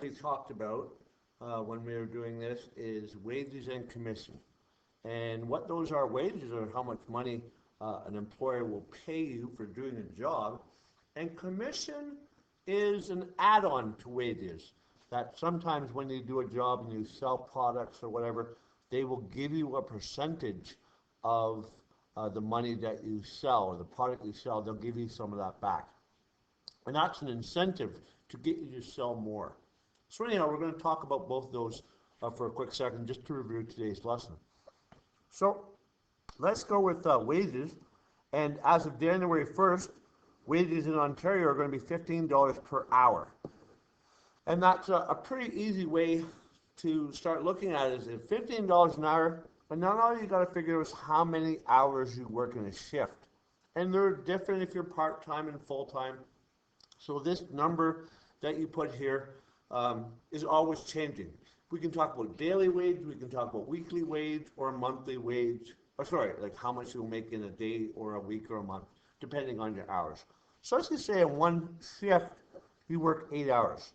we talked about when we were doing this is wages and commission. And what those are, wages are how much money an employer will pay you for doing a job. And commission is an add-on to wages. That sometimes when you do a job and you sell products or whatever, they will give you a percentage of the money that you sell or the product you sell. They'll give you some of that back. And that's an incentive to get you to sell more. So anyhow, we're going to talk about both of those for a quick second, just to review today's lesson. So let's go with wages. And as of January 1st, wages in Ontario are going to be $15 per hour. And that's a pretty easy way to start looking at it. Is $15 an hour, but now all you got to figure is how many hours you work in a shift. And they're different if you're part-time and full-time. So this number that you put here is always changing. We can talk about daily wage, we can talk about weekly wage or monthly wage, or sorry, like how much you'll make in a day or a week or a month, depending on your hours. So let's just say in one shift, you work 8 hours.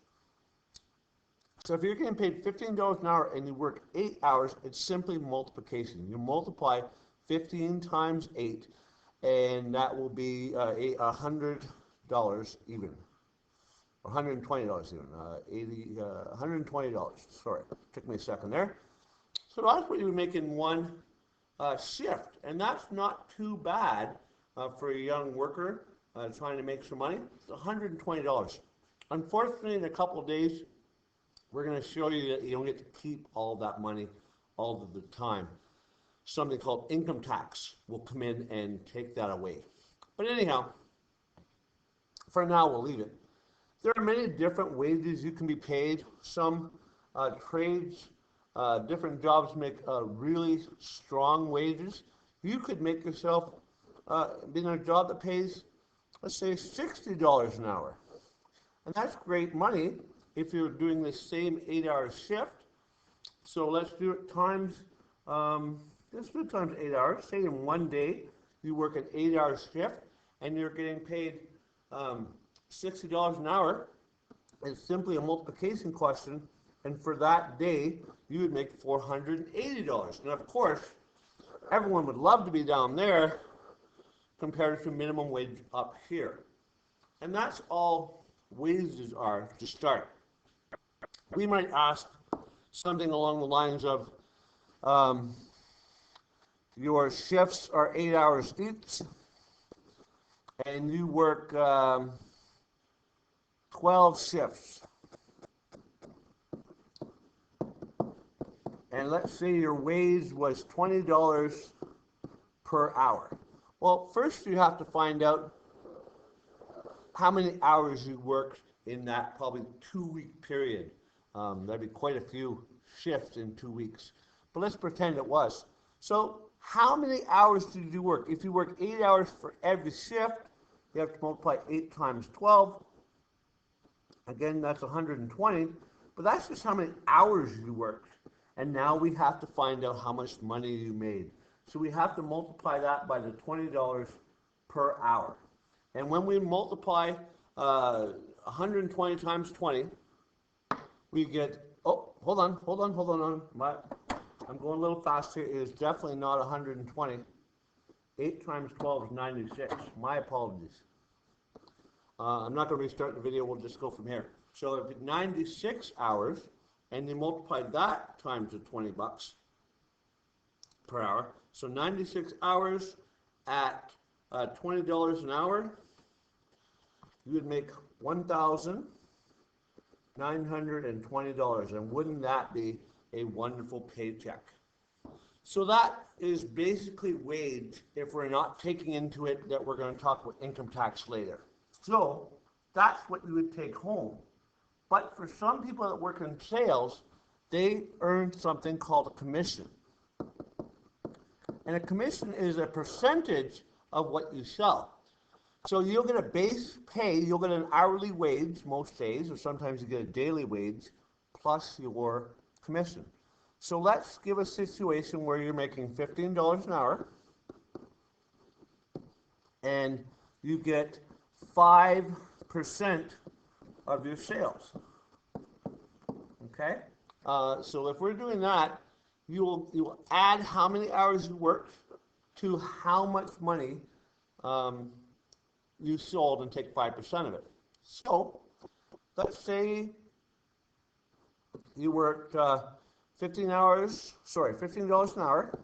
So if you're getting paid $15 an hour and you work 8 hours, it's simply multiplication. You multiply 15 times 8, and that will be $100 even. $120 even, $120, sorry, took me a second there. So that's what you would make in one shift, and that's not too bad for a young worker trying to make some money. It's $120. Unfortunately, in a couple of days, we're going to show you that you don't get to keep all that money all of the time. Something called income tax will come in and take that away. But anyhow, for now, we'll leave it. There are many different wages you can be paid. Some trades, different jobs make really strong wages. You could make yourself in a job that pays, let's say, $60 an hour. And that's great money if you're doing the same 8-hour shift. So let's do it times, let's do it times 8 hours. Say in one day you work an 8-hour shift and you're getting paid $60 an hour. It's simply a multiplication question, and for that day you would make $480. And of course, everyone would love to be down there compared to minimum wage up here. And that's all wages are to start. We might ask something along the lines of your shifts are 8 hours each, and you work 12 shifts. And let's say your wage was $20 per hour. Well, first you have to find out how many hours you worked in that probably 2-week period. That'd be quite a few shifts in 2 weeks. But let's pretend it was. So how many hours did you work? If you work 8 hours for every shift, you have to multiply 8 times 12. Again, that's 120, but that's just how many hours you worked. And now we have to find out how much money you made. So we have to multiply that by the $20 per hour. And when we multiply 120 times 20, we get, oh, hold on. I'm going a little fast here. It is definitely not 120. 8 times 12 is 96. My apologies. I'm not going to restart the video, we'll just go from here. So if it's 96 hours, and you multiply that times the $20 per hour, so 96 hours at $20 an hour, you would make $1,920, and wouldn't that be a wonderful paycheck? So that is basically wage if we're not taking into it that we're going to talk about income tax later. So that's what you would take home. But for some people that work in sales, they earn something called a commission. And a commission is a percentage of what you sell. So you'll get a base pay, you'll get an hourly wage most days, or sometimes you get a daily wage, plus your commission. So let's give a situation where you're making $15 an hour, and you get 5% of your sales. Okay? So if we're doing that, you will add how many hours you worked to how much money you sold and take 5% of it. So let's say you worked $15 an hour,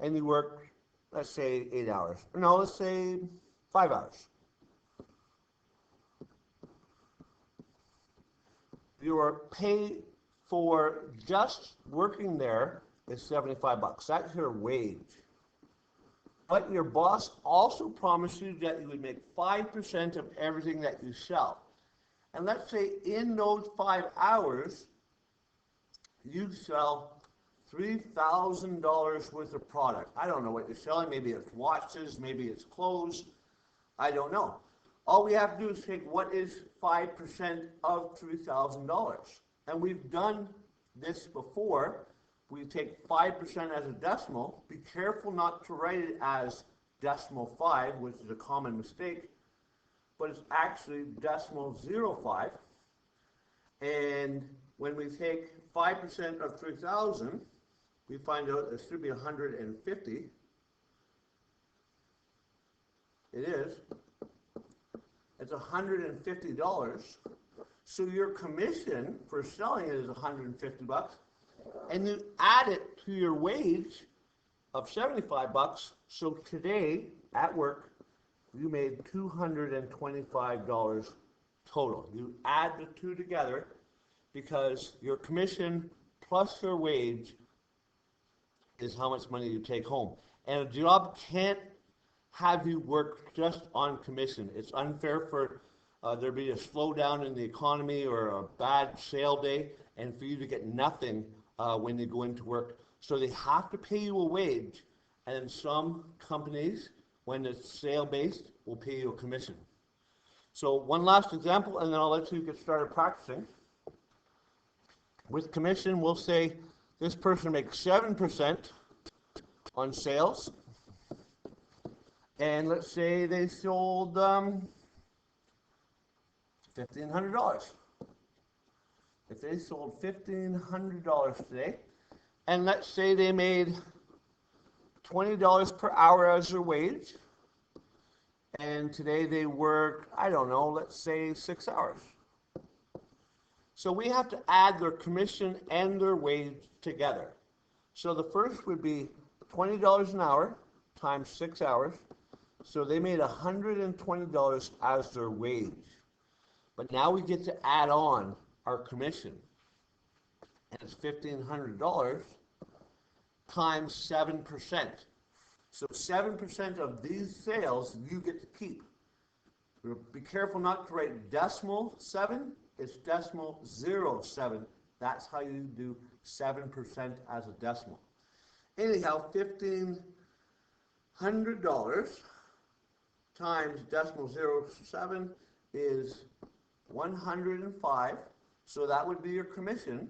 and you worked, let's say, 8 hours. No, let's say 5 hours. Your pay for just working there is $75. That's your wage. But your boss also promised you that you would make 5% of everything that you sell. And let's say in those 5 hours, you sell $3,000 worth of product. I don't know what you're selling. Maybe it's watches, maybe it's clothes. I don't know. All we have to do is take what is 5% of $3,000. And we've done this before. We take 5% as a decimal. Be careful not to write it as decimal 5, which is a common mistake, but it's actually decimal 0.5. And when we take 5% of 3,000, we find out it should be 150. It is. It's $150. So your commission for selling it is $150, and you add it to your wage of $75. So today at work, you made $225 total. You add the two together because your commission plus your wage is how much money you take home. And a job can't have you work just on commission. It's unfair for there be a slowdown in the economy or a bad sale day, and for you to get nothing when you go into work. So they have to pay you a wage, and some companies, when it's sale-based, will pay you a commission. So one last example, and then I'll let you get started practicing. With commission, we'll say this person makes 7% on sales, and let's say they sold $1,500. If they sold $1,500 today, and let's say they made $20 per hour as their wage, and today they worked, I don't know, let's say 6 hours. So we have to add their commission and their wage together. So the first would be $20 an hour times 6 hours. So they made $120 as their wage. But now we get to add on our commission. And it's $1,500 times 7%. So 7% of these sales you get to keep. Be careful not to write decimal 7. It's decimal 0.7. That's how you do 7% as a decimal. Anyhow, $1,500 times decimal 0.7 is 105. So that would be your commission.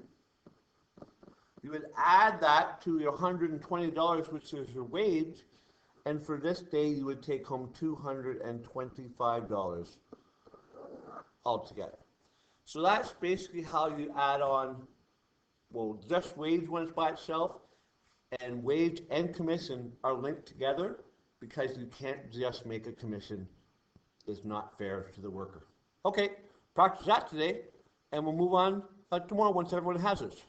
You would add that to your $120, which is your wage, and for this day you would take home $225 altogether. So that's basically how you add on, well, just wage when it's by itself, and wage and commission are linked together because you can't just make a commission. It's not fair to the worker. Okay, practice that today, and we'll move on tomorrow once everyone has it.